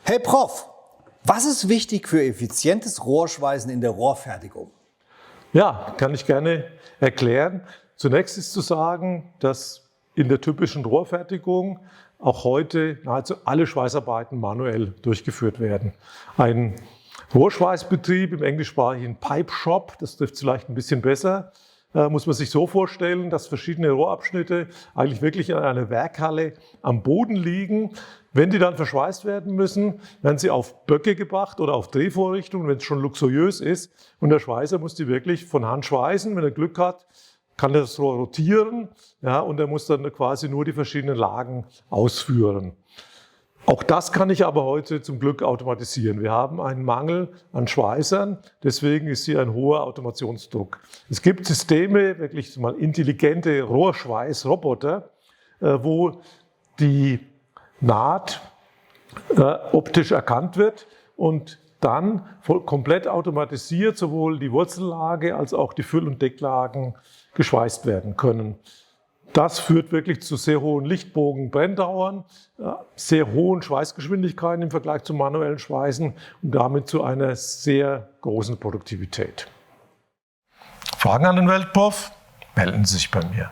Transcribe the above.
Hey Prof, was ist wichtig für effizientes Rohrschweißen in der Rohrfertigung? Ja, kann ich gerne erklären. Zunächst ist zu sagen, dass in der typischen Rohrfertigung auch heute nahezu alle Schweißarbeiten manuell durchgeführt werden. Ein Rohrschweißbetrieb im englischsprachigen Pipe Shop, das trifft vielleicht ein bisschen besser, muss man sich so vorstellen, dass verschiedene Rohrabschnitte eigentlich wirklich in einer Werkhalle am Boden liegen. Wenn die dann verschweißt werden müssen, werden sie auf Böcke gebracht oder auf Drehvorrichtungen, wenn es schon luxuriös ist. Und der Schweißer muss die wirklich von Hand schweißen. Wenn er Glück hat, kann das Rohr rotieren, ja, und er muss dann quasi nur die verschiedenen Lagen ausführen. Auch das kann ich aber heute zum Glück automatisieren. Wir haben einen Mangel an Schweißern, deswegen ist hier ein hoher Automationsdruck. Es gibt Systeme, wirklich mal intelligente Rohrschweißroboter, wo die Naht optisch erkannt wird und dann komplett automatisiert sowohl die Wurzellage als auch die Füll- und Decklagen geschweißt werden können. Das führt wirklich zu sehr hohen Lichtbogen-Brenndauern, sehr hohen Schweißgeschwindigkeiten im Vergleich zum manuellen Schweißen und damit zu einer sehr großen Produktivität. Fragen an den Weltprof? Melden Sie sich bei mir.